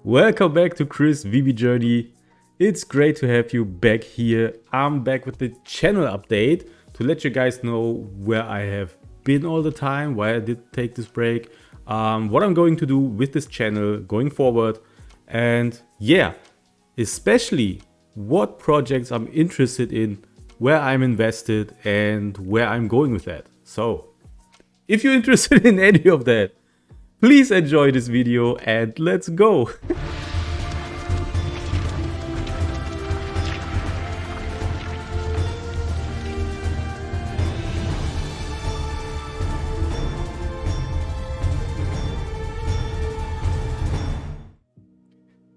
Welcome back to Chris Veve Journey. It's great to have you back here. I'm back with the channel update to let you guys know where I have been all the time, why I did take this break, what I'm going to do with this channel going forward, and yeah, especially what projects I'm interested in, where I'm invested, and where I'm going with that. So if you're interested in any of that, please enjoy this video and let's go.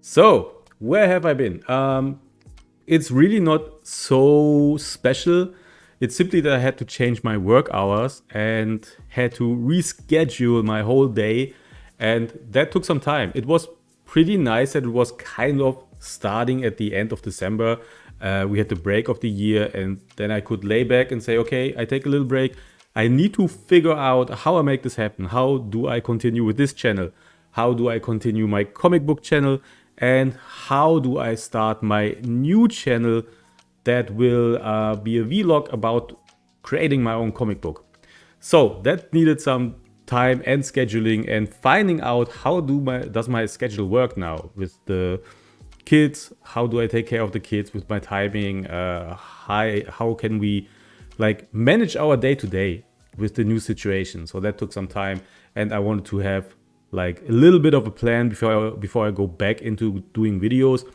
So, where have I been? It's really not so special. It's simply that I had to change my work hours and had to reschedule my whole day, and that took some time. It was pretty nice that it was kind of starting at the end of December. We had the break of the year, and then I could lay back and say, okay, I take a little break. I need to figure out how I make this happen. How do I continue with this channel? How do I continue my comic book channel? And how do I start my new channel that will be a vlog about creating my own comic book? So that needed some time and scheduling and finding out how does my schedule work now with the kids. How do I take care of the kids with my timing? How can we like manage our day to day with the new situation? So that took some time, and I wanted to have like a little bit of a plan before I go back into doing videos.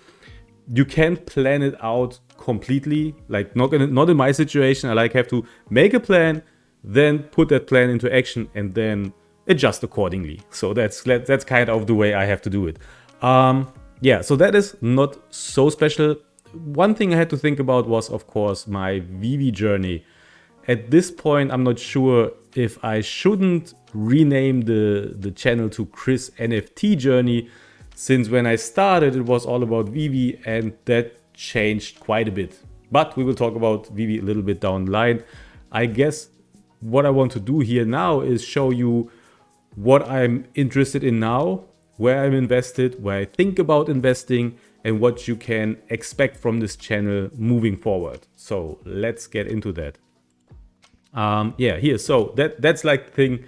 You can't plan it out completely, like not in my situation. I have to make a plan, then put that plan into action, and then adjust accordingly. So that's kind of the way I have to do it. Yeah, so that is not so special. One thing I had to think about was, of course, my Veve journey. At this point, I'm not sure if I shouldn't rename the channel to Chris NFT Journey, since when I started it was all about Veve, and that changed quite a bit. But we will talk about Veve a little bit down the line. I guess what I want to do here now is show you what I'm interested in now, where I'm invested, where I think about investing, and what you can expect from this channel moving forward. So let's get into that. Yeah, here. So that's like the thing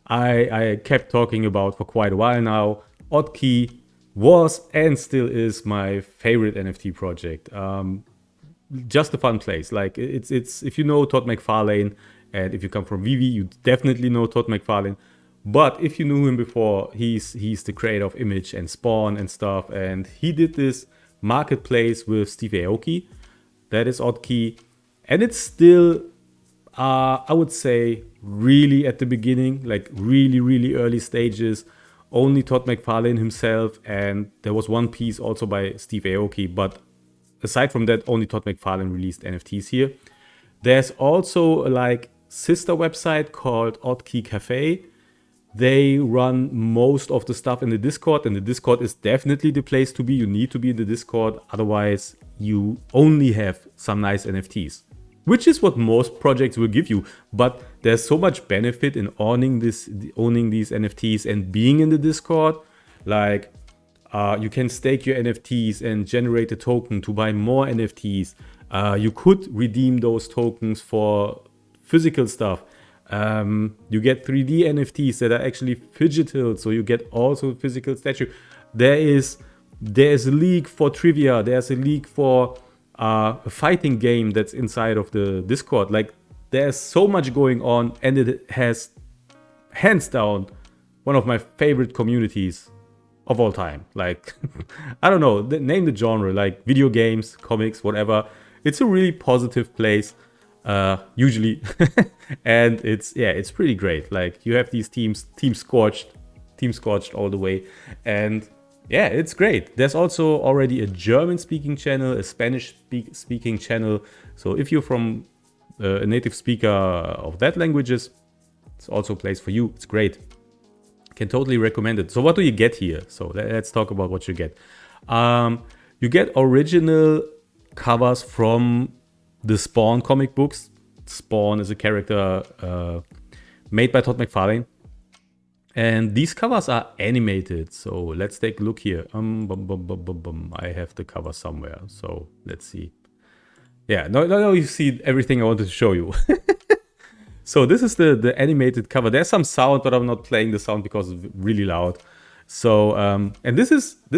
I kept talking about for quite a while now. Oddkey was and still is my favorite NFT project. Just a fun place. Like it's if you know Todd McFarlane, and if you come from Veve, you definitely know Todd McFarlane. But if you knew him before, he's the creator of Image and Spawn and stuff, and he did this marketplace with Steve Aoki. That is Oddkey, and it's still I would say really at the beginning, like really early stages. Only Todd McFarlane himself, and there was one piece also by Steve Aoki, but aside from that, only Todd McFarlane released NFTs here. There's also like sister website called Oddkey Cafe. They run most of the stuff in the Discord, and the Discord is definitely the place to be. You need to be in the Discord, otherwise you only have some nice NFTs, which is what most projects will give you. But there's so much benefit in owning these NFTs and being in the Discord. Like you can stake your NFTs and generate a token to buy more NFTs. You could redeem those tokens for physical stuff. You get 3D NFTs that are actually phygital, so you get also physical statue. There's a league for trivia. There's a league for a fighting game that's inside of the Discord. Like there's so much going on, and it has hands down one of my favorite communities of all time. Like I don't know, name the genre, like video games, comics, whatever. It's a really positive place usually. And it's pretty great. Like you have these team scorched all the way, and yeah, it's great. There's also already a German-speaking channel, a Spanish-speaking channel. So if you're from a native speaker of that languages, it's also a place for you. It's great. Can totally recommend it. So what do you get here? So let's talk about what you get. You get original covers from the Spawn comic books. Spawn is a character made by Todd McFarlane. And these covers are animated. So let's take a look here. I have the cover somewhere. So let's see. Yeah, no, you see everything I wanted to show you. So this is the animated cover. There's some sound, but I'm not playing the sound because it's really loud. So, and this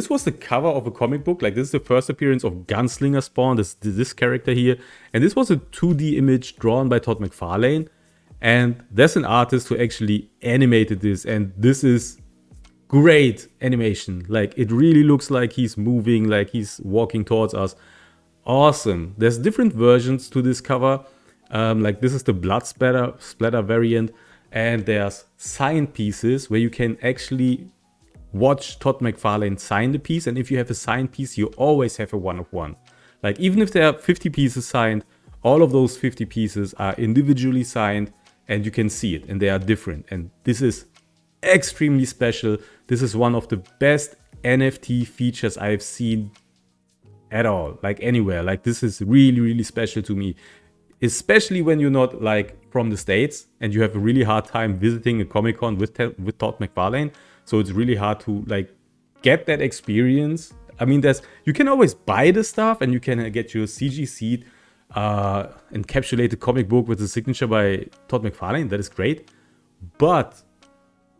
was the cover of a comic book. Like, this is the first appearance of Gunslinger Spawn, this character here. And this was a 2D image drawn by Todd McFarlane. And there's an artist who actually animated this, and this is great animation. Like, it really looks like he's moving, like he's walking towards us. Awesome. There's different versions to this cover. Like, this is the blood splatter variant, and there's signed pieces where you can actually watch Todd McFarlane sign the piece. And if you have a signed piece, you always have a 1-of-1. Like, even if there are 50 pieces signed, all of those 50 pieces are individually signed, and you can see it, and they are different. And this is extremely special. This is one of the best NFT features I've seen at all, like anywhere. Like, this is really, really special to me, especially when you're not like from the States and you have a really hard time visiting a Comic-Con with Todd McFarlane. So it's really hard to like get that experience. I mean, you can always buy the stuff and you can get your CG seat, encapsulated comic book with a signature by Todd McFarlane. That is great. But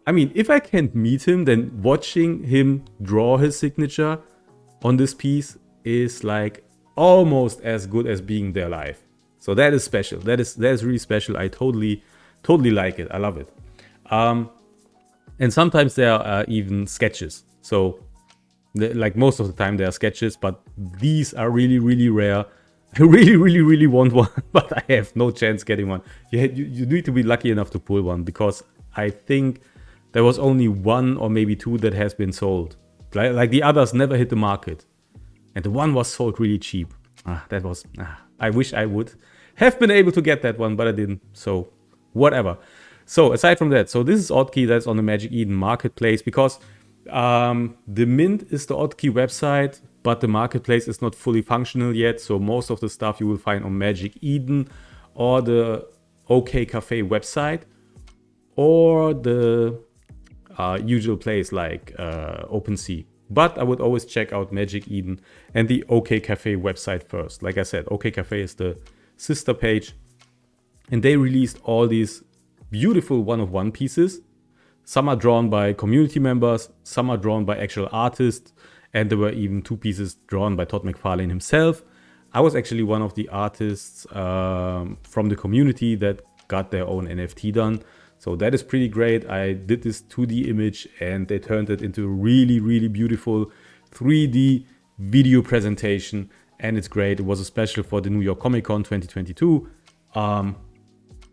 I mean, if I can't meet him, then watching him draw his signature on this piece is like almost as good as being there live. So that is special. That is really special. I totally like it. I love it. And sometimes there are even sketches. So like most of the time there are sketches, but these are really, really rare. I really want one, but I have no chance getting one. You need to be lucky enough to pull one, because I think there was only one or maybe two that has been sold. Like the others never hit the market. And the one was sold really cheap. I wish I would have been able to get that one, but I didn't. So whatever. So aside from that, so this is Oddkey. That's on the Magic Eden marketplace, because the mint is the Oddkey website, but the marketplace is not fully functional yet. So most of the stuff you will find on Magic Eden or the OK Cafe website, or the usual place like OpenSea. But I would always check out Magic Eden and the OK Cafe website first. Like I said, OK Cafe is the sister page, and they released all these beautiful 1-of-1 pieces. Some are drawn by community members, some are drawn by actual artists, and there were even 2 pieces drawn by Todd McFarlane himself. I was actually one of the artists from the community that got their own NFT done. So that is pretty great. I did this 2D image and they turned it into a really, really beautiful 3D video presentation. And it's great. It was a special for the New York Comic Con 2022.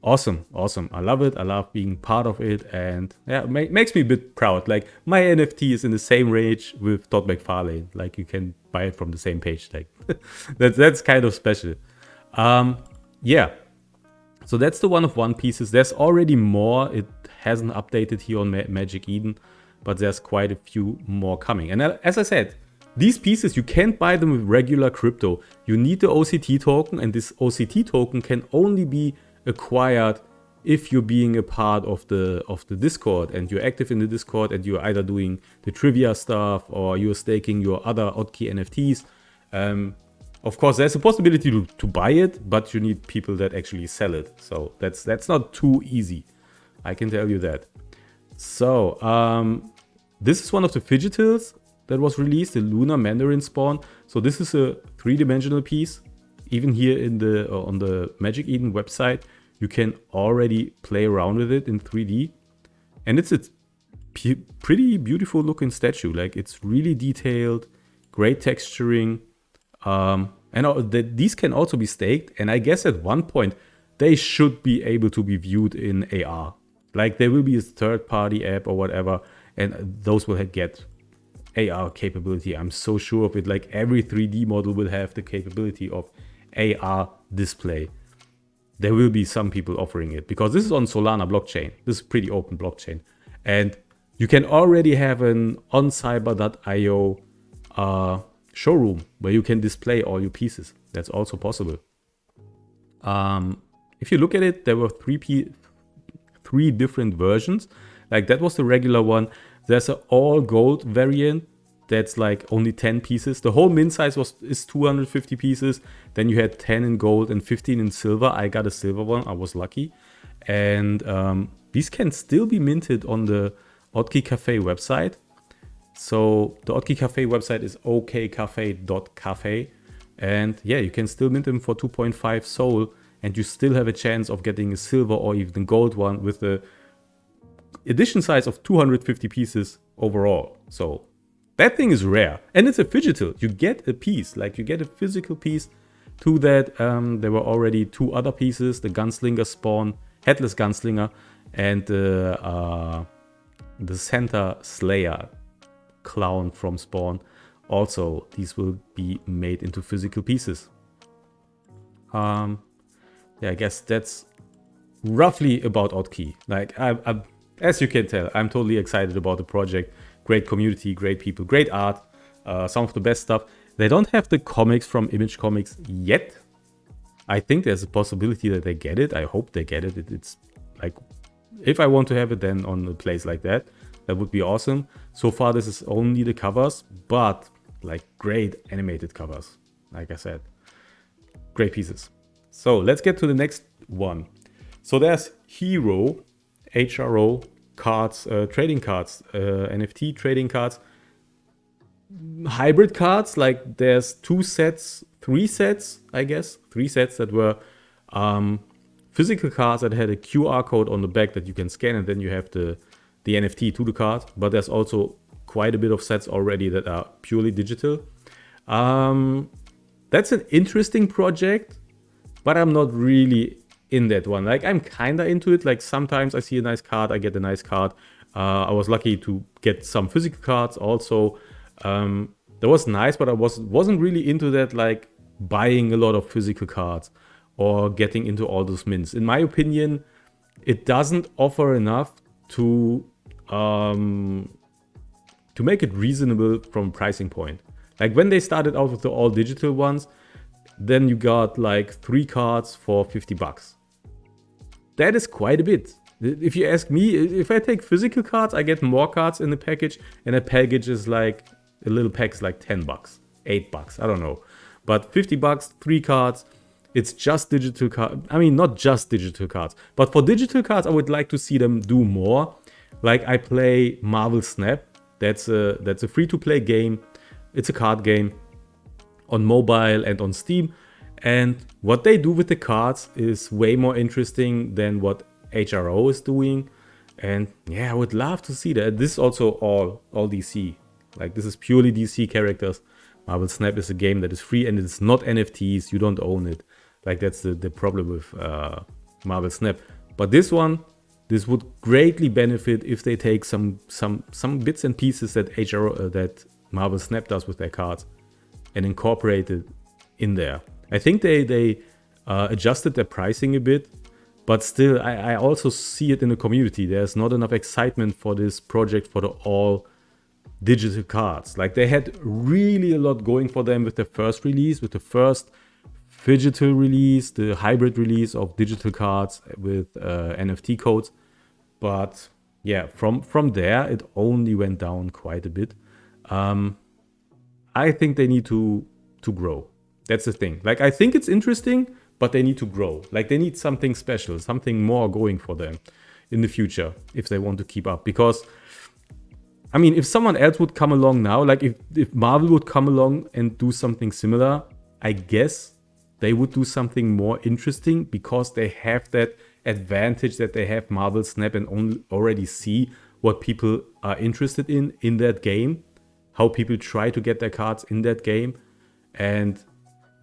Awesome. I love it. I love being part of it. And yeah, it makes me a bit proud. Like, my NFT is in the same range with Todd McFarlane. Like, you can buy it from the same page. Like, that's kind of special. Yeah. So that's the 1-of-1 pieces. There's already more. It hasn't updated here on Magic Eden, but there's quite a few more coming. And as I said, these pieces, you can't buy them with regular crypto. You need the OCT token, and this OCT token can only be acquired if you're being a part of the Discord, and you're active in the Discord, and you're either doing the trivia stuff or you're staking your other Oddkey NFTs. Of course, there's a possibility to buy it, but you need people that actually sell it. So that's not too easy. I can tell you that. So this is one of the fidgetals that was released, the Lunar Mandarin Spawn. So this is a 3-dimensional piece. Even here on the Magic Eden website, you can already play around with it in 3D. And it's a pretty beautiful looking statue. Like, it's really detailed, great texturing. And these can also be staked, and I guess at one point they should be able to be viewed in AR. Like, there will be a third-party app or whatever, and those will get AR capability. I'm so sure of it. Like, every 3D model will have the capability of AR display. There will be some people offering it, because this is on Solana blockchain. This is pretty open blockchain, and you can already have an on cyber.io showroom where you can display all your pieces. That's also possible. If you look at it, there were three different versions. Like that was the regular one. There's an all gold variant that's like only 10 pieces. The whole min size is 250 pieces. Then you had 10 in gold and 15 in silver. I got a silver one. I was lucky. And these can still be minted on the Oddkey Cafe website. So the Oddkey Cafe website is okcafe.cafe. And yeah, you can still mint them for 2.5 Sol. And you still have a chance of getting a silver or even gold one with the edition size of 250 pieces overall. So that thing is rare. And it's a digital. You get a piece, like you get a physical piece to that. There were already 2 other pieces, the Gunslinger Spawn, Headless Gunslinger, and the Santa Slayer clown from Spawn. Also, these will be made into physical pieces. Yeah, I guess that's roughly about Oddkey. Like, as you can tell, I'm totally excited about the project. Great community, great people, great art, some of the best stuff. They don't have the comics from Image Comics yet. I think there's a possibility that they get it. I hope they get it. It's like, if I want to have it then on a place like that, that would be awesome. So far, this is only the covers, but like great animated covers. Like I said, great pieces. So let's get to the next one. So there's HRO cards, trading cards, NFT trading cards, hybrid cards. Like there's 3 sets, I guess, 3 sets that were physical cards that had a QR code on the back that you can scan, and then you have the NFT to the card. But there's also quite a bit of sets already that are purely digital. That's an interesting project. But I'm not really in that one. Like, I'm kind of into it. Like, sometimes I see a nice card, I get a nice card. I was lucky to get some physical cards also. That was nice, but I wasn't really into that, like, buying a lot of physical cards or getting into all those mints. In my opinion, it doesn't offer enough to make it reasonable from a pricing point. Like, when they started out with the all digital ones, then you got like 3 cards for 50 bucks. That is quite a bit. If you ask me, if I take physical cards, I get more cards in the package, and a package is like, a little pack is like 10 bucks, 8 bucks, I don't know. But 50 bucks, 3 cards, it's just digital cards. I mean, not just digital cards, but for digital cards, I would like to see them do more. Like I play Marvel Snap. That's a free-to-play game. It's a card game on mobile and on Steam, and what they do with the cards is way more interesting than what HRO is doing. And yeah, I would love to see that. This is also all DC. Like, this is purely DC characters. Marvel Snap is a game that is free and it's not NFTs. You don't own it. Like, that's the problem with Marvel Snap. But this would greatly benefit if they take some bits and pieces that that Marvel Snap does with their cards and incorporate it in there. I think they adjusted their pricing a bit, but still, I also see it in the community. There's not enough excitement for this project for the all digital cards. Like, they had really a lot going for them with the first release, with the first digital release, the hybrid release of digital cards with NFT codes. But yeah, from there, it only went down quite a bit. I think they need to grow. That's the thing. Like, I think it's interesting, but they need to grow. Like, they need something special, something more going for them in the future if they want to keep up. Because, I mean, if someone else would come along now, like if Marvel would come along and do something similar, I guess they would do something more interesting because they have that advantage that they have Marvel Snap and already see what people are interested in that game. How people try to get their cards in that game, and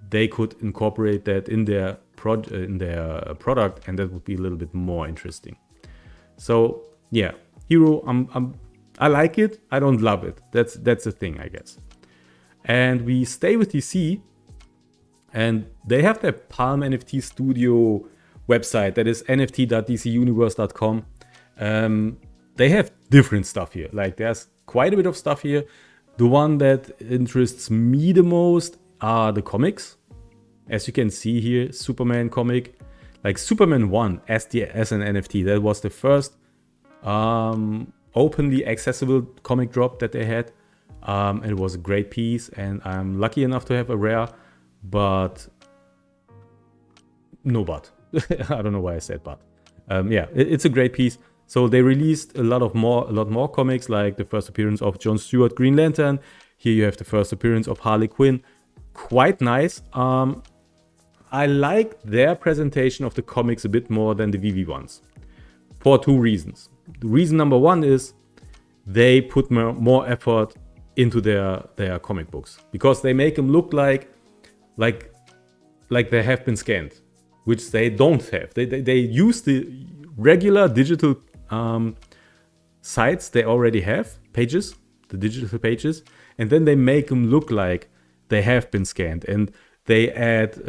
they could incorporate that in their product, and that would be a little bit more interesting. So yeah, Hero, I like it. I don't love it. That's the thing, I guess. And we stay with DC, and they have their Palm NFT Studio website. That is nft.dcuniverse.com. They have different stuff here. Like, there's quite a bit of stuff here. The one that interests me the most are the comics. As you can see here, Superman comic. Like, Superman 1 as an NFT. That was the first openly accessible comic drop that they had. And it was a great piece, and I'm lucky enough to have a rare, but no but. I don't know why I said but. Yeah, it's a great piece. So they released a lot more comics, like the first appearance of Jon Stewart, Green Lantern. Here you have the first appearance of Harley Quinn. Quite nice. I like their presentation of the comics a bit more than the Veve ones, for two reasons. The reason number one is they put more effort into their comic books, because they make them look like they have been scanned, which they don't have. They use the regular digital sites they already have, pages, the digital pages, and then they make them look like they have been scanned, and they add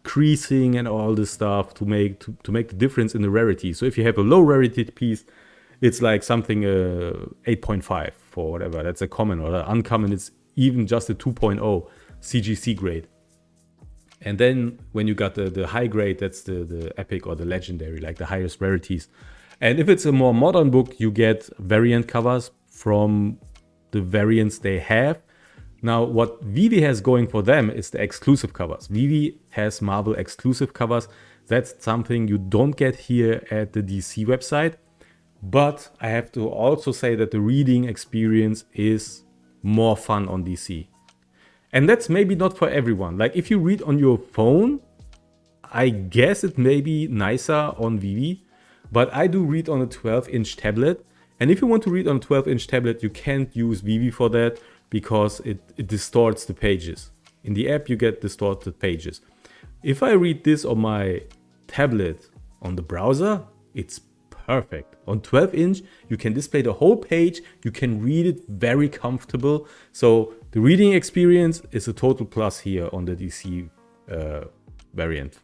creasing and all this stuff to make the difference in the rarity. So if you have a low rarity piece, it's like something 8.5 for whatever, that's a common, or uncommon, it's even just a 2.0 CGC grade. And then when you got the high grade, that's the epic or the legendary, like the highest rarities. And if it's a more modern book, you get variant covers from the variants they have. Now, what Veve has going for them is the exclusive covers. Veve has Marvel exclusive covers. That's something you don't get here at the DC website. But I have to also say that the reading experience is more fun on DC. And that's maybe not for everyone. Like if you read on your phone, I guess it may be nicer on Veve. But I do read on a 12-inch tablet. And if you want to read on a 12-inch tablet, you can't use Veve for that, because it distorts the pages. In the app, you get distorted pages. If I read this on my tablet on the browser, it's perfect. On 12-inch, you can display the whole page. You can read it very comfortable. So the reading experience is a total plus here on the DC variant.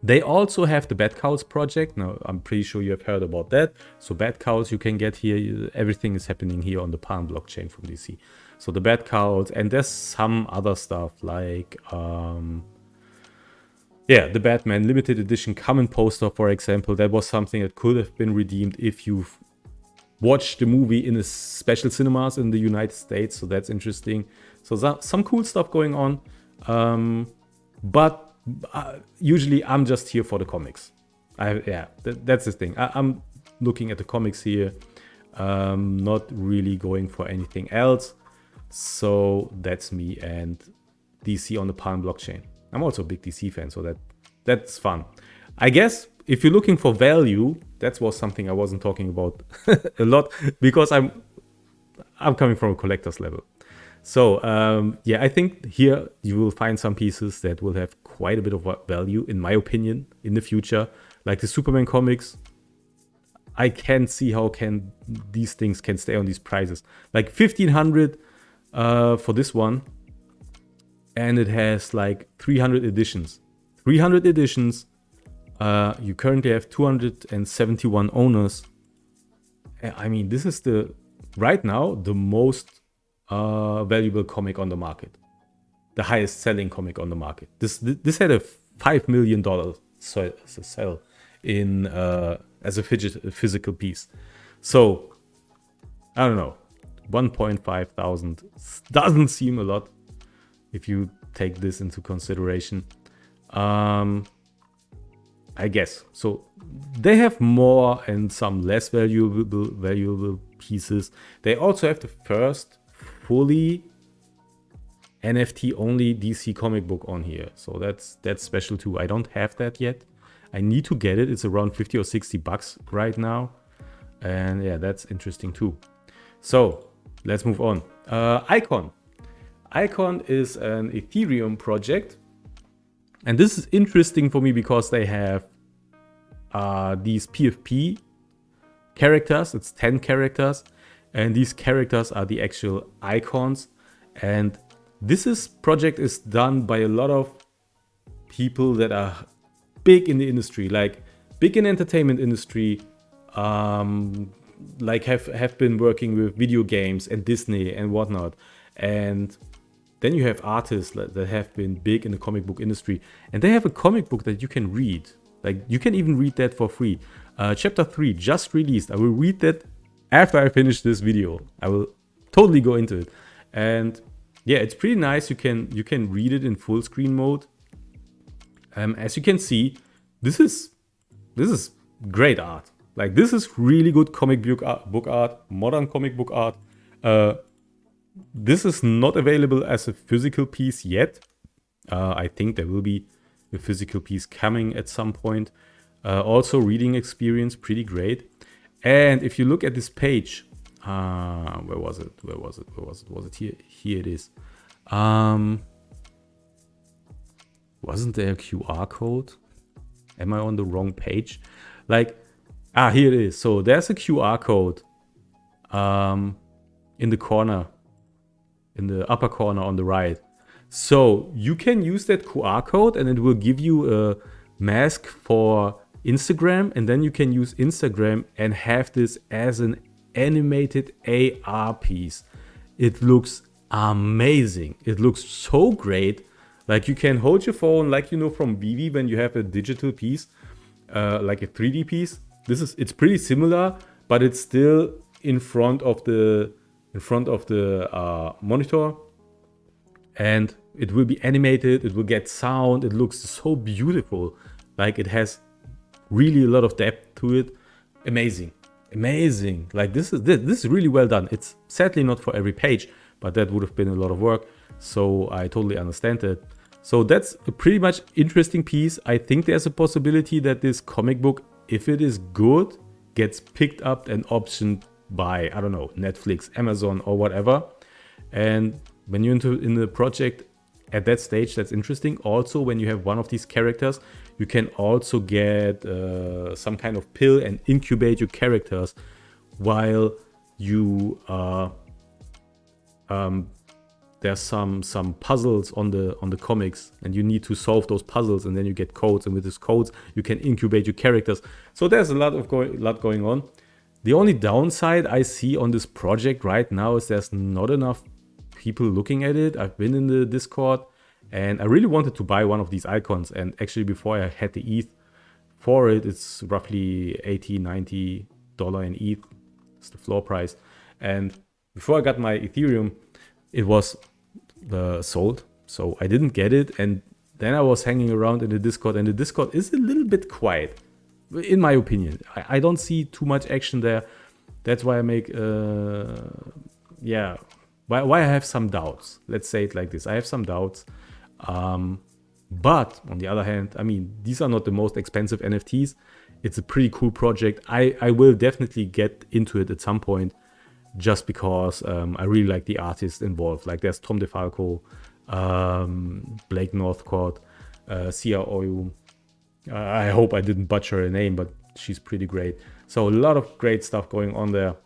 They also have the Bad Cows project. Now, I'm pretty sure you have heard about that. So Bad Cows you can get here. Everything is happening here on the Palm blockchain from DC. So the Bad Cows, and there's some other stuff like, the Batman limited edition common poster, for example. That was something that could have been redeemed if you've watched the movie in a special cinemas in the United States. So that's interesting. So some cool stuff going on. But usually I'm just here for the comics. That's the thing. I'm looking at the comics here, not really going for anything else. So that's me and DC on the Palm blockchain. I'm also a big DC fan, so that's fun. I guess if you're looking for value, that was something I wasn't talking about a lot, because I'm coming from a collector's level. So I think here you will find some pieces that will have quite a bit of value, in my opinion, in the future. Like the Superman comics, I can't see how these things can stay on these prices. Like 1,500 for this one, and it has like 300 editions. 300 editions. You currently have 271 owners. I mean, this is right now the most valuable comic on the market, the highest selling comic on the market. This had a $5 million sell in as a physical piece. So I don't know, 1.5 thousand doesn't seem a lot if you take this into consideration. I guess so. They have more and some less valuable pieces. They also have the first fully NFT only DC comic book on here, so that's special too. I don't have that yet. I need to get it. It's around 50 or 60 bucks right now, and yeah, that's interesting too. So let's move on. Icon is an Ethereum project, and this is interesting for me because they have these PFP characters. It's 10 characters, and these characters are the actual icons. And this project is done by a lot of people that are big in the industry, like big in entertainment industry, like have been working with video games and Disney and whatnot. And then you have artists that have been big in the comic book industry, and they have a comic book that you can read. Like you can even read that for free. Chapter 3 just released. I will read that after I finish this video. I will totally go into it. And yeah, it's pretty nice. You can read it in full screen mode. As you can see, this is great art. Like, this is really good comic book art, modern comic book art. This is not available as a physical piece yet. I think there will be a physical piece coming at some point. Also, reading experience, pretty great. And if you look at this page, where was it? Was it here? Here it is. Wasn't there a QR code? Am I on the wrong page? Like, here it is. So there's a QR code in the corner, in the upper corner on the right. So you can use that QR code and it will give you a mask for Instagram, and then you can use Instagram and have this as an animated AR piece. It looks amazing. It looks so great. Like, you can hold your phone, like, you know, from Veve when you have a digital piece, like a 3D piece. It's pretty similar, but it's still in front of the monitor, and it will be animated. It will get sound. It looks so beautiful. Like, it has really a lot of depth to it. Amazing. Like, this is really well done. It's sadly not for every page, but that would have been a lot of work. So I totally understand it. So that's a pretty much interesting piece. I think there's a possibility that this comic book, if it is good, gets picked up and optioned by, I don't know, Netflix, Amazon, or whatever. And when you're in the project at that stage, that's interesting. Also, when you have one of these characters, you can also get some kind of pill and incubate your characters while you there's some puzzles on the comics, and you need to solve those puzzles, and then you get codes, and with these codes you can incubate your characters. So there's a lot going on. The only downside I see on this project right now is there's not enough people looking at it. I've been in the Discord, and I really wanted to buy one of these icons, and actually before I had the ETH for it, it's roughly $80-90 in ETH. It's the floor price. And before I got my Ethereum, it was sold, so I didn't get it. And then I was hanging around in the Discord, and the Discord is a little bit quiet, in my opinion. I don't see too much action there. That's why I make why I have some doubts. Let's say it like this. I have some doubts. But on the other hand, I mean, these are not the most expensive NFTs. It's a pretty cool project. I will definitely get into it at some point, just because I really like the artists involved. Like, there's Tom DeFalco, Blake Northcourt, CRO. I hope I didn't butcher her name, but she's pretty great. So a lot of great stuff going on there.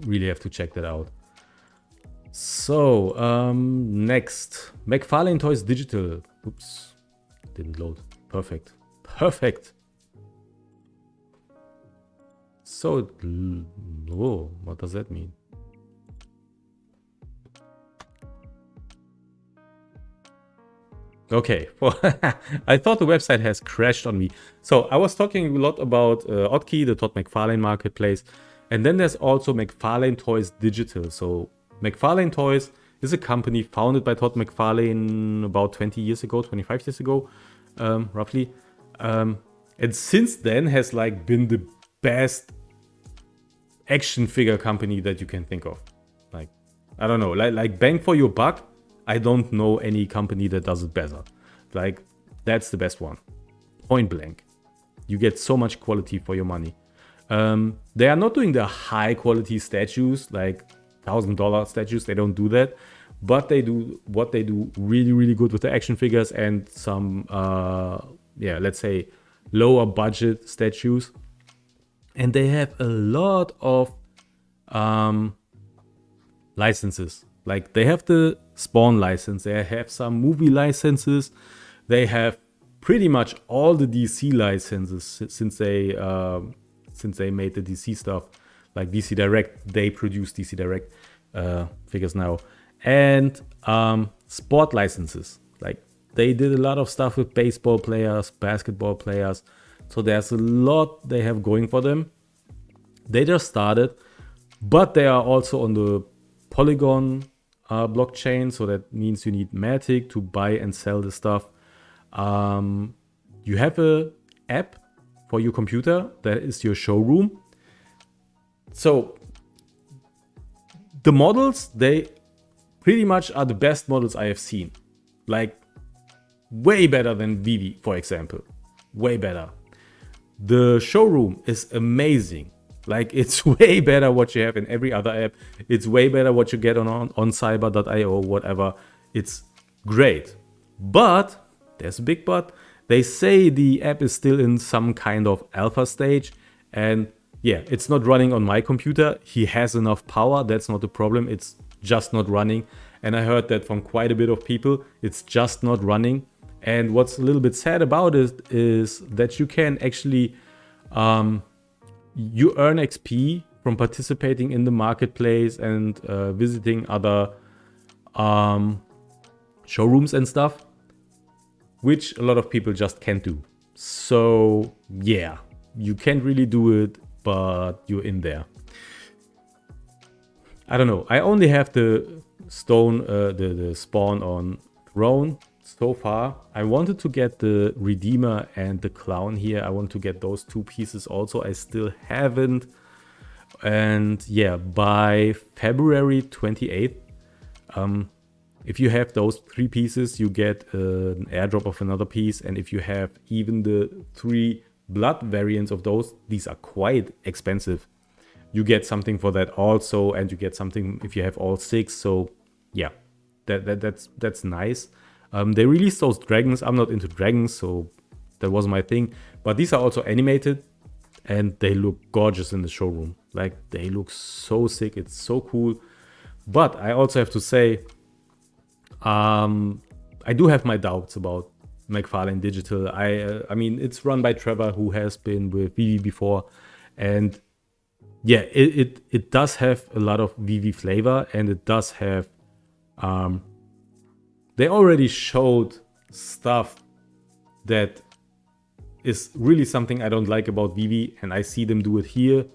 Really have to check that out. So next, McFarlane Toys Digital. Oops, didn't load. Perfect. So, whoa, what does that mean? Okay, well, I thought the website has crashed on me. So I was talking a lot about Oddkey, the Todd McFarlane marketplace. And then there's also McFarlane Toys Digital. So McFarlane Toys is a company founded by Todd McFarlane about 20 years ago, 25 years ago, roughly. And since then has like been the best action figure company that you can think of. Like, I don't know, like bang for your buck. I don't know any company that does it better. Like, that's the best one. Point blank. You get so much quality for your money. They are not doing the high quality statues, like $1,000 statues. They don't do that. But they do what they do really, really good with the action figures and some, let's say lower budget statues. And they have a lot of licenses. Like, they have the Spawn license, they have some movie licenses, they have pretty much all the DC licenses since they made the DC stuff. Like DC Direct, they produce DC Direct figures now. And sport licenses. Like, they did a lot of stuff with baseball players, basketball players. So there's a lot they have going for them. They just started, but they are also on the Polygon blockchain. So that means you need Matic to buy and sell the stuff. You have a app for your computer that is your showroom. So the models, they pretty much are the best models I have seen. Like way better than Veve, for example. Way better. The showroom is amazing. Like it's way better what you have in every other app. It's way better what you get on cyber.io, whatever. It's great. But, there's a big but, they say the app is still in some kind of alpha stage. And yeah, it's not running on my computer. He has enough power. That's not the problem. It's just not running. And I heard that from quite a bit of people. It's just not running. And what's a little bit sad about it is that you can actually, you earn XP from participating in the marketplace and visiting other showrooms and stuff, which a lot of people just can't do. So yeah, you can't really do it, but you're in there. I don't know. I only have the stone, the spawn on throne so far. I wanted to get the Redeemer and the Clown here. I want to get those two pieces also. I still haven't. And yeah, by February 28th, if you have those 3 pieces, you get an airdrop of another piece. And if you have even the 3 blood variants of those, these are quite expensive. You get something for that also, and you get something if you have all 6. So yeah, that's nice. They released those dragons. I'm not into dragons, so that wasn't my thing. But these are also animated, and they look gorgeous in the showroom. Like, they look so sick. It's so cool. But I also have to say, I do have my doubts about McFarlane Digital. I mean, it's run by Trevor, who has been with Veve before. And yeah, it does have a lot of Veve flavor, and it does have... they already showed stuff that is really something I don't like about Veve, and I see them do it here,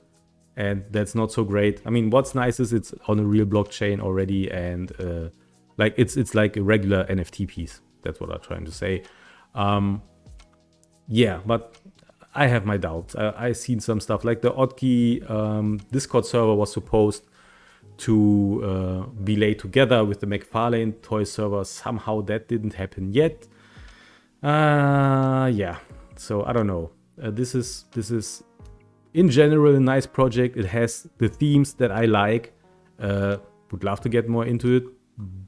and that's not so great. I mean, what's nice is it's on a real blockchain already, and like it's like a regular NFT piece. That's what I'm trying to say. Yeah, but I have my doubts. I've seen some stuff like the Oddkey Discord server was supposed to be laid together with the McFarlane toy server. Somehow that didn't happen yet. Yeah, so I don't know. This is in general a nice project. It has the themes that I like. Would love to get more into it,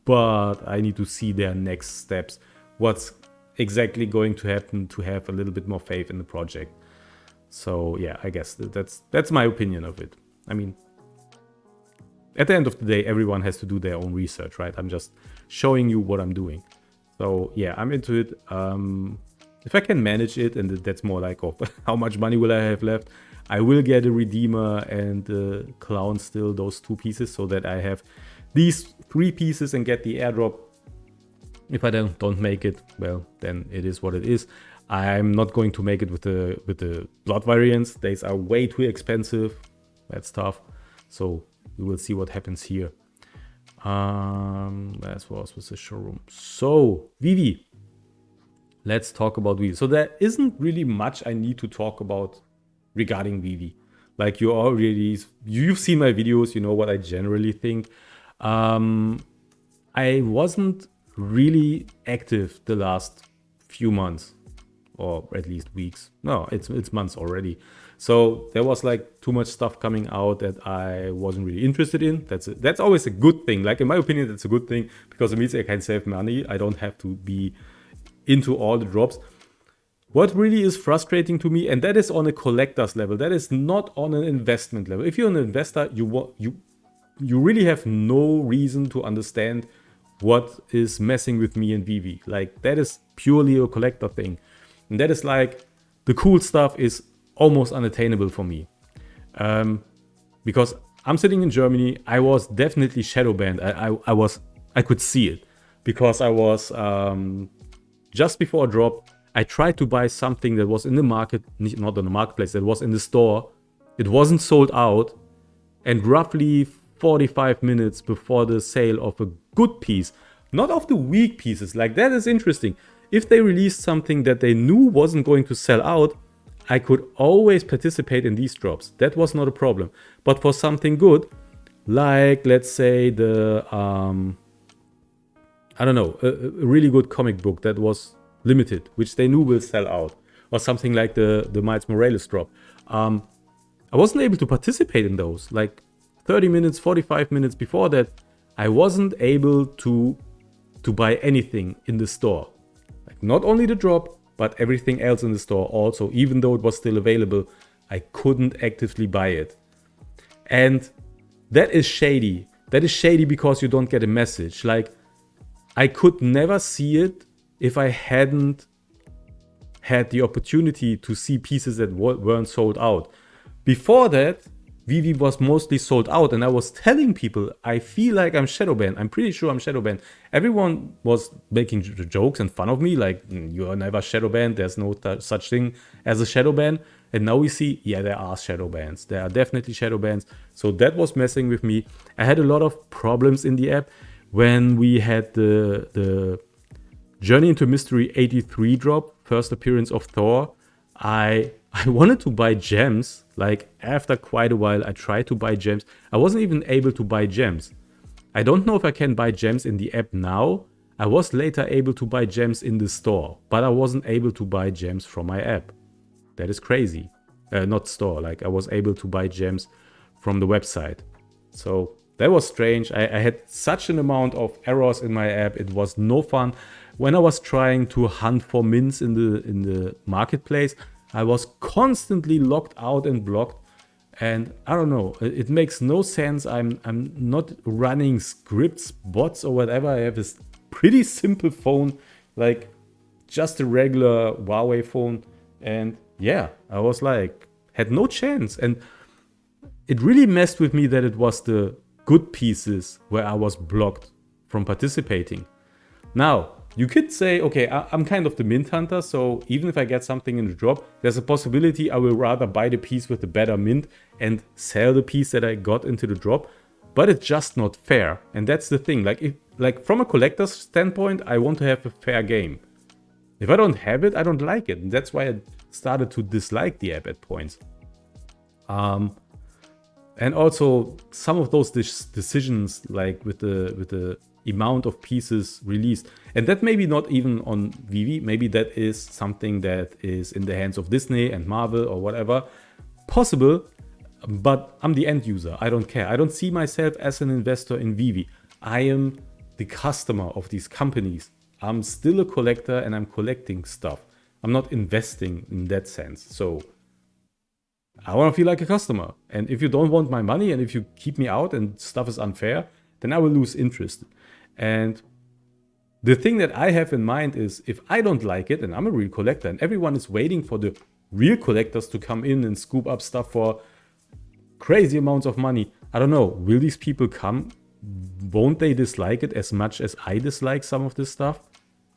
but I need to see their next steps. What's exactly going to happen to have a little bit more faith in the project. So yeah, I guess that's my opinion of it. I mean, at the end of the day, everyone has to do their own research, right? I'm just showing you what I'm doing. So yeah, I'm into it. If I can manage it, and that's more like, oh, how much money will I have left? I will get a Redeemer and a Clown still, those 2 pieces, so that I have these 3 pieces and get the airdrop. If I don't make it, well, then it is what it is. I'm not going to make it with the blood variants. These are way too expensive. That's tough. So we will see what happens here. As well as with the showroom. So Veve. Let's talk about Veve. So there isn't really much I need to talk about regarding Veve. Like you've seen my videos, you know what I generally think. I wasn't really active the last few months, or at least weeks. No, it's months already. So there was like too much stuff coming out that I wasn't really interested in. That's always a good thing. Like, in my opinion, that's a good thing, because it means I can save money. I don't have to be into all the drops. What really is frustrating to me, and that is on a collector's level, that is not on an investment level. If you're an investor, you really have no reason to understand what is messing with me and Veve. Like, that is purely a collector thing. And that is like, the cool stuff is almost unattainable for me. Because I'm sitting in Germany. I was definitely shadow banned. I could see it, because I was just before drop, I tried to buy something that was in the market, not on the marketplace, that was in the store. It wasn't sold out. And roughly 45 minutes before the sale of a good piece, not of the weak pieces, like that is interesting. If they released something that they knew wasn't going to sell out, I could always participate in these drops. That was not a problem. But for something good, like let's say the, I don't know, a really good comic book that was limited, which they knew will sell out, or something like the Miles Morales drop. I wasn't able to participate in those. Like 30 minutes, 45 minutes before that, I wasn't able to buy anything in the store. Like not only the drop, but everything else in the store also. Even though it was still available, I couldn't actively buy it. And that is shady. That is shady because you don't get a message. Like, I could never see it if I hadn't had the opportunity to see pieces that weren't sold out. Before that, Veve was mostly sold out, and I was telling people, I feel like I'm shadow banned. I'm pretty sure I'm shadow banned. Everyone was making jokes and fun of me, like, you are never shadow banned. There's no such thing as a shadow ban. And now we see, yeah, there are shadow bans. There are definitely shadow bans. So that was messing with me. I had a lot of problems in the app when we had the Journey into Mystery 83 drop, first appearance of Thor. I wanted to buy gems. Like after quite a while, I tried to buy gems. I wasn't even able to buy gems. I don't know if I can buy gems in the app now. I was later able to buy gems in the store, but I wasn't able to buy gems from my app. That is crazy. Not store, like I was able to buy gems from the website. So that was strange. I had such an amount of errors in my app. It was no fun. When I was trying to hunt for mints in the marketplace, I was constantly locked out and blocked. And I don't know, it makes no sense. I'm not running scripts, bots or whatever. I have this pretty simple phone, like just a regular Huawei phone. And yeah, I was like, had no chance. And it really messed with me that it was the good pieces where I was blocked from participating. Now, you could say, okay, I'm kind of the mint hunter, so even if I get something in the drop, there's a possibility I will rather buy the piece with the better mint and sell the piece that I got into the drop. But it's just not fair. And that's the thing. Like from a collector's standpoint, I want to have a fair game. If I don't have it, I don't like it. And that's why I started to dislike the app at points. And also some of those decisions, like with the amount of pieces released, and that maybe not even on Veve, maybe that is something that is in the hands of Disney and Marvel or whatever, possible, but I'm the end user. I don't care. I don't see myself as an investor in Veve. I am the customer of these companies. I'm still a collector and I'm collecting stuff. I'm not investing in that sense. So I want to feel like a customer. And if you don't want my money and if you keep me out and stuff is unfair, then I will lose interest. And the thing that I have in mind is if I don't like it, and I'm a real collector and everyone is waiting for the real collectors to come in and scoop up stuff for crazy amounts of money. I don't know. Will these people come? Won't they dislike it as much as I dislike some of this stuff?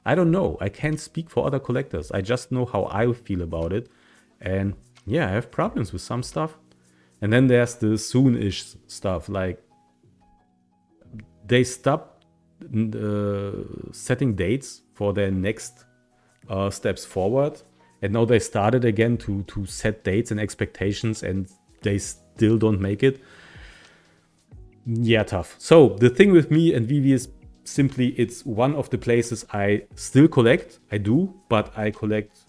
I don't know. I can't speak for other collectors. I just know how I feel about it. And yeah, I have problems with some stuff. And then there's the soon-ish stuff. Like they stopped setting dates for their next steps forward. And now they started again to set dates and expectations and they still don't make it. Yeah, tough. So the thing with me and Veve is simply it's one of the places I still collect. I do, but I collect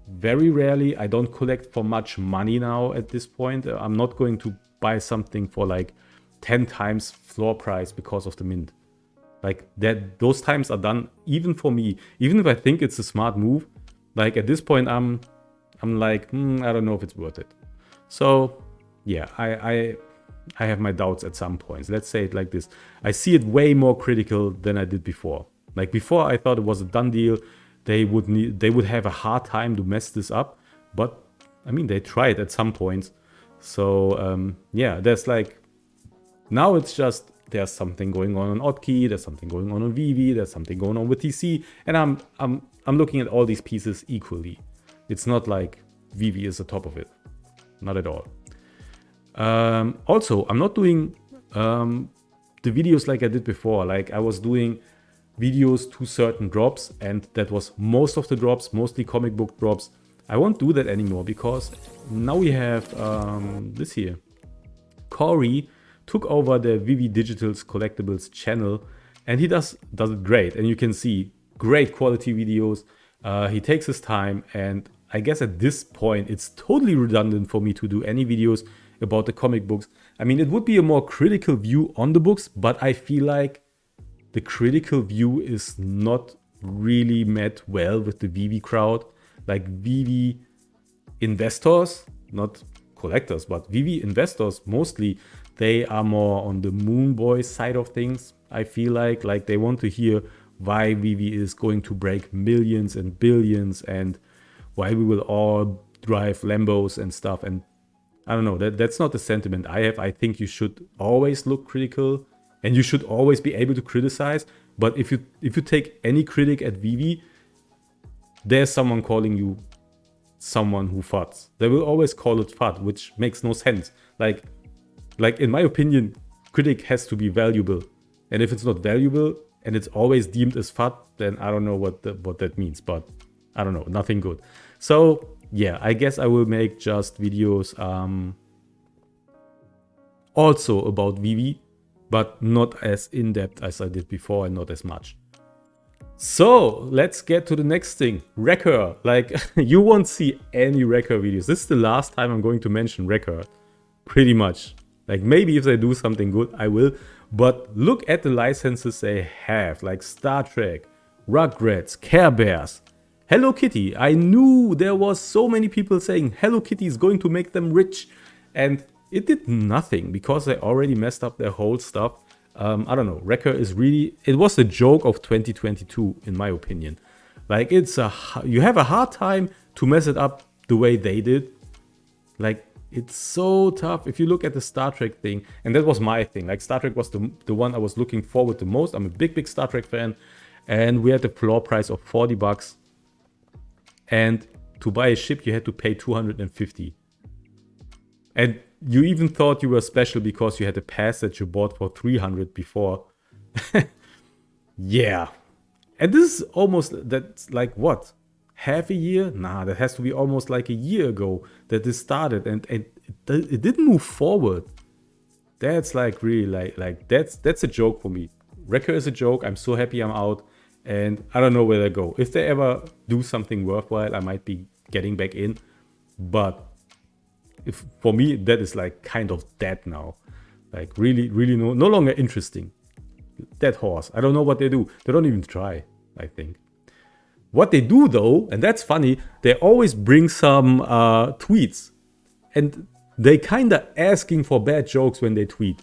very rarely. I don't collect for much money now at this point. I'm not going to buy something for like 10 times floor price because of the mint. Like that, those times are done even for me. Even if I think it's a smart move, like at this point I'm like, I don't know if it's worth it. So yeah, I have my doubts at some points. Let's say it like this. I see it way more critical than I did before. Like before I thought it was a done deal. They would have a hard time to mess this up. But I mean, they tried at some points. So yeah, there's like, now it's just there's something going on Oddkey, there's something going on Veve, there's something going on with TC, and I'm looking at all these pieces equally. It's not like Veve is the top of it, not at all. Also, I'm not doing the videos like I did before. Like I was doing videos to certain drops, and that was most of the drops, mostly comic book drops. I won't do that anymore because now we have this here. Corey took over the Veve Digital's collectibles channel, and he does it great. And you can see great quality videos. He takes his time, and I guess at this point it's totally redundant for me to do any videos about the comic books. I mean, it would be a more critical view on the books, but I feel like the critical view is not really met well with the Veve crowd. Like Veve investors, not collectors, but Veve investors mostly, they are more on the Moon Boy side of things. I feel like they want to hear why Veve is going to break millions and billions, and why we will all drive Lambos and stuff. And I don't know, that's not the sentiment I have. I think you should always look critical, and you should always be able to criticize. But if you take any critic at Veve, there's someone calling you someone who fuds. They will always call it fud, which makes no sense. Like in my opinion, critic has to be valuable. And if it's not valuable and it's always deemed as fud, then I don't know what that means. But I don't know, nothing good. So yeah, I guess I will make just videos also about Veve, but not as in-depth as I did before, and not as much. So let's get to the next thing, Record. Like you won't see any Record videos. This is the last time I'm going to mention Record, pretty much. Like maybe if they do something good, I will. But look at the licenses they have, like Star Trek, Rugrats, Care Bears, Hello Kitty. I knew there was so many people saying Hello Kitty is going to make them rich, and it did nothing because they already messed up their whole stuff. I don't know, Record is really, it was the joke of 2022 in my opinion. Like you have a hard time to mess it up the way they did. Like it's so tough. If you look at the Star Trek thing, and that was my thing, like Star Trek was the one I was looking forward the most. I'm a big Star Trek fan, and we had the floor price of $40. And to buy a ship, you had to pay $250. And you even thought you were special because you had a pass that you bought for $300 before. Yeah. And this is almost, that's like what? Half a year? Nah, that has to be almost like a year ago that this started, and it didn't move forward. That's like really like that's a joke for me. Record is a joke. I'm so happy I'm out. And I don't know where they go. If they ever do something worthwhile, I might be getting back in. But for me, that is like kind of dead now. Like really no longer interesting. Dead horse. I don't know what they do. They don't even try, I think. What they do though, and that's funny, they always bring some tweets. And they kind of asking for bad jokes when they tweet.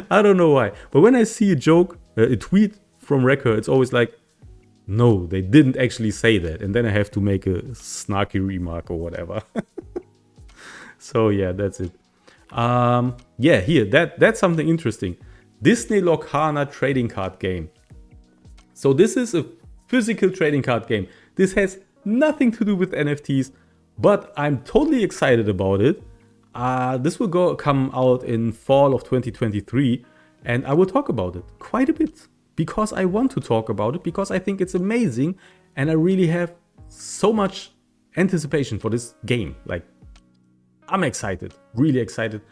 I don't know why. But when I see a tweet from Record, it's always like, no, they didn't actually say that. And then I have to make a snarky remark or whatever. So yeah, that's it. Yeah, here, that's something interesting. Disney Locana trading card game. So this is a physical trading card game. This has nothing to do with NFTs, but I'm totally excited about it. This will come out in fall of 2023, and I will talk about it quite a bit. Because I want to talk about it, because I think it's amazing, and I really have so much anticipation for this game. Like, I'm excited, really excited.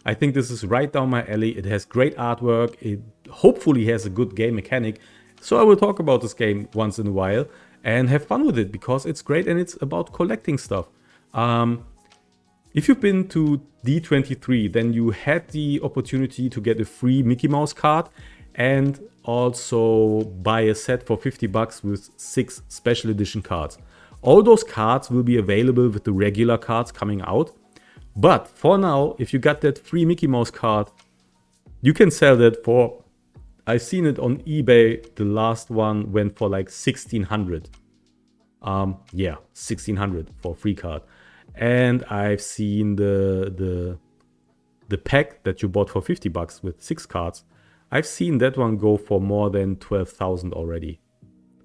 I think this is right down my alley. It has great artwork. It hopefully has a good game mechanic. So I will talk about this game once in a while and have fun with it because it's great and it's about collecting stuff. If you've been to D23, then you had the opportunity to get a free Mickey Mouse card and also buy a set for $50 with 6 special edition cards. All those cards will be available with the regular cards coming out. But for now, if you got that free Mickey Mouse card, you can sell that for, I've seen it on eBay, the last one went for like $1,600. Yeah, $1,600 for a free card. And I've seen the the pack that you bought for 50 bucks with 6 cards, I've seen that one go for more than 12,000 already.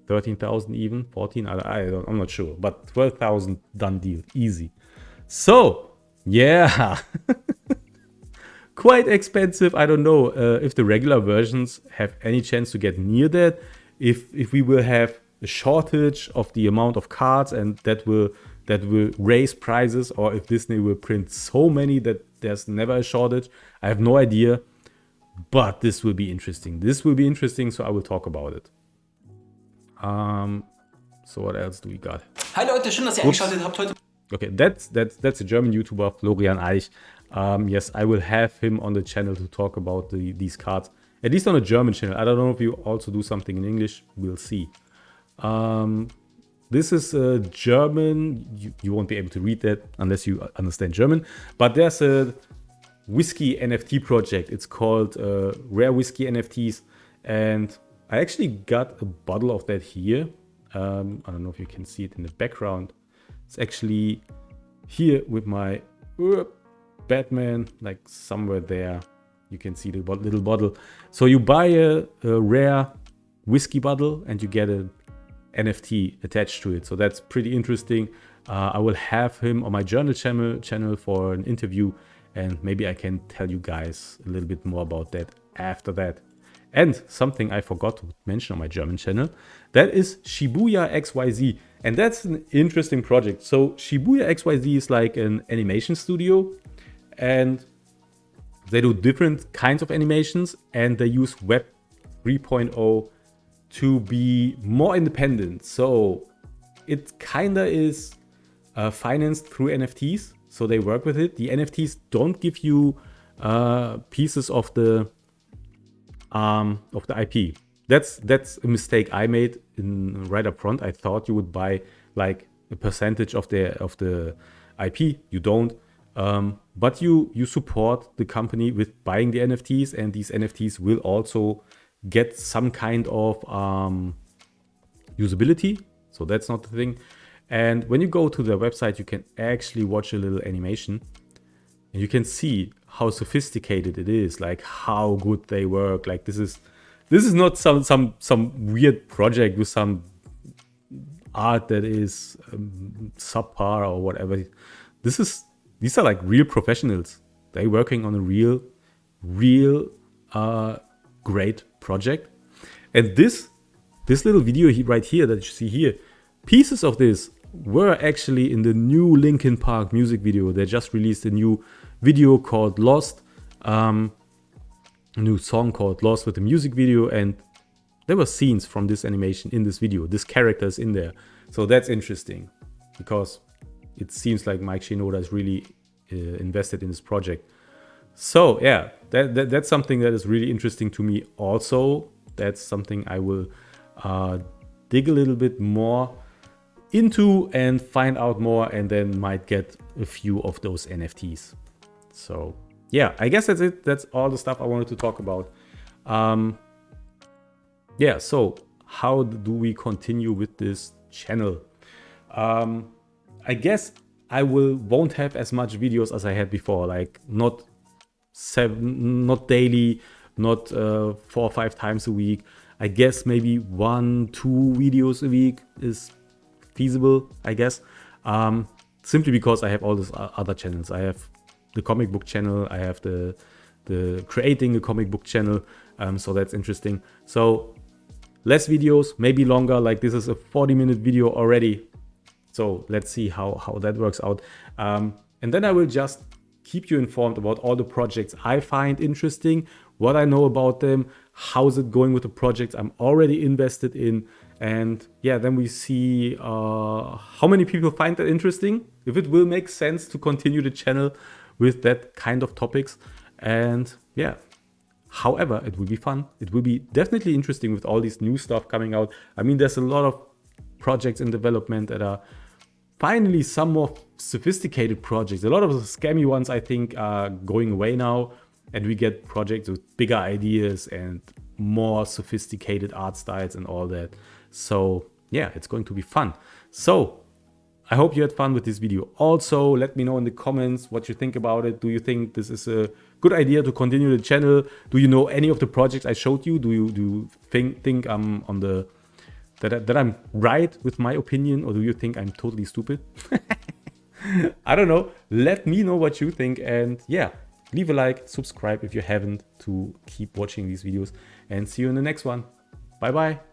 13,000 even, 14, I'm not sure, but 12,000 done deal, easy. So, yeah, quite expensive. I don't know if the regular versions have any chance to get near that, if we will have a shortage of the amount of cards and that will raise prices, or if Disney will print so many that there's never a shortage. I have no idea, but this will be interesting. So I will talk about it. So what else do we got? Hi Leute, schön, dass ihr eingeschaltet habt heute. Okay, that's a German YouTuber, Florian Eich. Yes, I will have him on the channel to talk about these cards. At least on a German channel. I don't know if you also do something in English. We'll see. This is German. You won't be able to read that unless you understand German. But there's a whiskey NFT project. It's called Rare Whiskey NFTs. And I actually got a bottle of that here. I don't know if you can see it in the background. It's actually here with my Batman, like somewhere there. You can see the little bottle. So you buy a rare whiskey bottle and you get an NFT attached to it. So that's pretty interesting. I will have him on my journal channel for an interview, and maybe I can tell you guys a little bit more about that after that. And something I forgot to mention on my German channel, that is Shibuya.xyz. And that's an interesting project. So Shibuya.xyz is like an animation studio, and they do different kinds of animations, and they use Web 3.0 to be more independent. So it kinda is financed through NFTs. So they work with it. The NFTs don't give you pieces of the IP. That's a mistake I made right up front. I thought you would buy like a percentage of the IP. You don't. But you support the company with buying the NFTs, and these NFTs will also get some kind of usability. So that's not the thing. And when you go to their website, you can actually watch a little animation, and you can see how sophisticated it is, like how good they work. Like this is not some weird project with some art that is subpar or whatever. These are like real professionals. They're working on a real great project. And this little video right here that you see here, pieces of this were actually in the new Linkin Park music video. They just released a new video called Lost, a new song called Lost with the music video, and there were scenes from this animation in this video. This character is in there. So that's interesting, because it seems like Mike Shinoda is really invested in this project. So yeah, that's something that is really interesting to me also. That's something I will dig a little bit more into and find out more, and then might get a few of those NFTs. So yeah, I guess that's it. That's all the stuff I wanted to talk about. Yeah, so how do we continue with this channel? I guess I won't have as much videos as I had before, like not daily, not 4 or 5 times a week. I guess maybe 1-2 videos a week is feasible, I guess. Simply because I have all these other channels. I have the comic book channel, I have the creating a comic book channel, so that's interesting. So less videos, maybe longer, like this is a 40-minute video already. So let's see how that works out. And then I will just keep you informed about all the projects I find interesting, what I know about them, how's it going with the projects I'm already invested in. And yeah, then we see how many people find that interesting, if it will make sense to continue the channel with that kind of topics. And yeah, however, it will be fun. It will be definitely interesting with all this new stuff coming out. I mean, there's a lot of projects in development that are finally some more sophisticated projects. A lot of the scammy ones, I think, are going away now, and we get projects with bigger ideas and more sophisticated art styles and all that. So yeah, it's going to be fun. So I hope you had fun with this video. Also, let me know in the comments what you think about it. Do you think this is a good idea to continue the channel? Do you know any of the projects I showed you? Do you think I'm on the that I'm right with my opinion, or do you think I'm totally stupid? I don't know. Let me know what you think, and yeah, leave a like, subscribe if you haven't, to keep watching these videos, and see you in the next one. Bye bye.